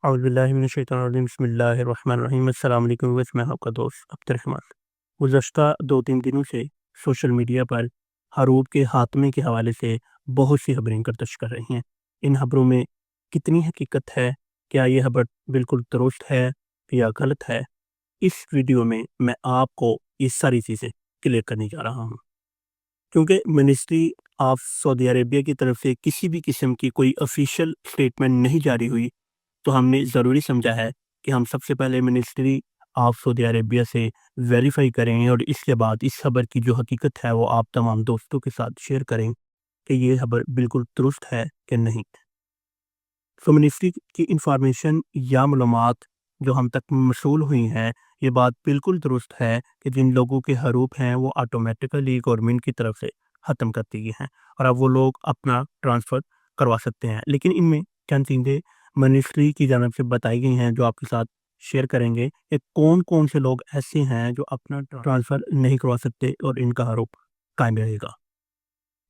اعوذ باللہ من الشیطان الرجیم بسم اللہ الرحمن الرحیم السلام علیکم ویس میں آپ کا دوست عبد الرحمن۔ گزشتہ 2-3 دنوں سے سوشل میڈیا پر حروب کے خاتمے کے حوالے سے بہت سی خبریں گردش کر رہی ہیں۔ ان خبروں میں کتنی حقیقت ہے، کیا یہ خبر بالکل درست ہے یا غلط ہے، اس ویڈیو میں آپ کو یہ ساری چیزیں کلیئر کرنے جا رہا ہوں۔ کیونکہ منسٹری آف سعودی عربیہ کی طرف سے کسی بھی قسم کی کوئی آفیشیل اسٹیٹمنٹ نہیں جاری ہوئی، تو ہم نے ضروری سمجھا ہے کہ ہم سب سے پہلے منسٹری آف سعودی عربیہ سے ویریفائی کریں اور اس کے بعد اس خبر کی جو حقیقت ہے وہ آپ تمام دوستوں کے ساتھ شیئر کریں کہ یہ خبر بالکل درست ہے کہ نہیں۔ منسٹری کی انفارمیشن یا معلومات جو ہم تک موصول ہوئی ہیں، یہ بات بالکل درست ہے کہ جن لوگوں کے حروف ہیں وہ آٹومیٹیکلی گورنمنٹ کی طرف سے ختم کر دی گئی ہیں اور اب وہ لوگ اپنا ٹرانسفر کروا سکتے ہیں۔ لیکن ان میں چند چیزیں منسٹری کی جانب سے بتائی گئی ہیں جو آپ کے ساتھ شیئر کریں گے کہ کون کون سے لوگ ایسے ہیں جو اپنا ٹرانسفر نہیں کروا سکتے اور ان کا حروف قائم رہے گا۔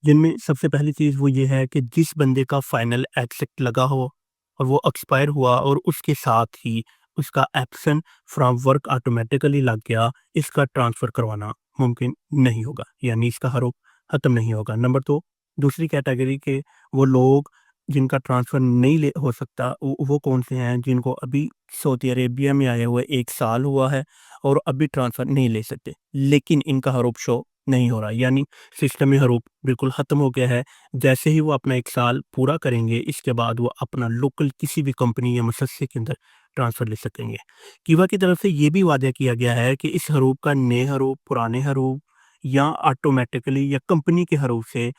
جن میں سب سے پہلی چیز وہ یہ ہے کہ جس بندے کا فائنل ایکسپٹ لگا ہو اور وہ ایکسپائر ہوا اور اس کے ساتھ ہی اس کا ایبسنٹ فرام ورک آٹومیٹیکلی لگ گیا، اس کا ٹرانسفر کروانا ممکن نہیں ہوگا، یعنی اس کا حروف ختم نہیں ہوگا۔ نمبر 2، دوسری کیٹیگری کے وہ لوگ جن کا ٹرانسفر نہیں ہو سکتا وہ کون سے ہیں؟ جن کو ابھی سعودی عربیہ میں آئے ہوئے 1 سال ہوا ہے اور ابھی ٹرانسفر نہیں لے سکتے، لیکن ان کا حروف شو نہیں ہو رہا، یعنی سسٹم میں حروف بالکل ختم ہو گیا ہے۔ جیسے ہی وہ اپنا 1 سال پورا کریں گے، اس کے بعد وہ اپنا لوکل کسی بھی کمپنی یا مؤسسے کے اندر ٹرانسفر لے سکیں گے۔ کیوا کی طرف سے یہ بھی وعدہ کیا گیا ہے کہ اس حروف کا نئے حروف، پرانے حروف یا آٹومیٹیکلی یا کمپنی کے حروف سے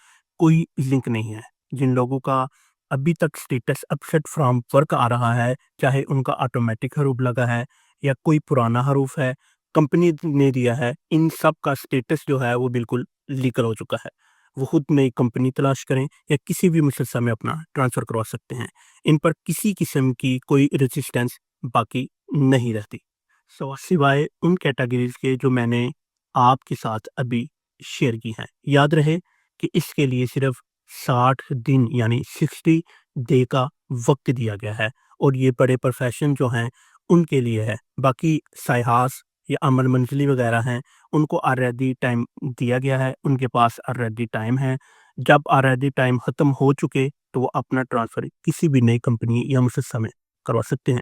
کوئی لنک نہیں ہے۔ جن لوگوں کا ابھی تک سٹیٹس ایبسنٹ فرام ورک آ رہا ہے، چاہے ان کا آٹومیٹک حروف لگا ہے یا کوئی پرانا حروف ہے کمپنی نے دیا ہے، ان سب کا سٹیٹس جو ہے وہ بالکل لیکل ہو چکا ہے۔ وہ خود نئی کمپنی تلاش کریں یا کسی بھی مؤسسہ میں اپنا ٹرانسفر کروا سکتے ہیں، ان پر کسی قسم کی کوئی ریزسٹنس باقی نہیں رہتی، سوائے ان کیٹیگریز کے جو میں نے آپ کے ساتھ ابھی شیئر کی ہیں۔ یاد رہے کہ اس کے لیے صرف 60 دن یعنی 60 ڈے کا وقت دیا گیا ہے اور یہ بڑے پروفیشن جو ہیں ان کے لیے ہے۔ باقی سیاحت یا عمل منزلی وغیرہ ہیں، ان کو آلریڈی ٹائم دیا گیا ہے، ان کے پاس آلریڈی ٹائم ہے۔ جب آلریڈی ٹائم ختم ہو چکے تو وہ اپنا ٹرانسفر کسی بھی نئی کمپنی یا مؤسسہ میں کروا سکتے ہیں۔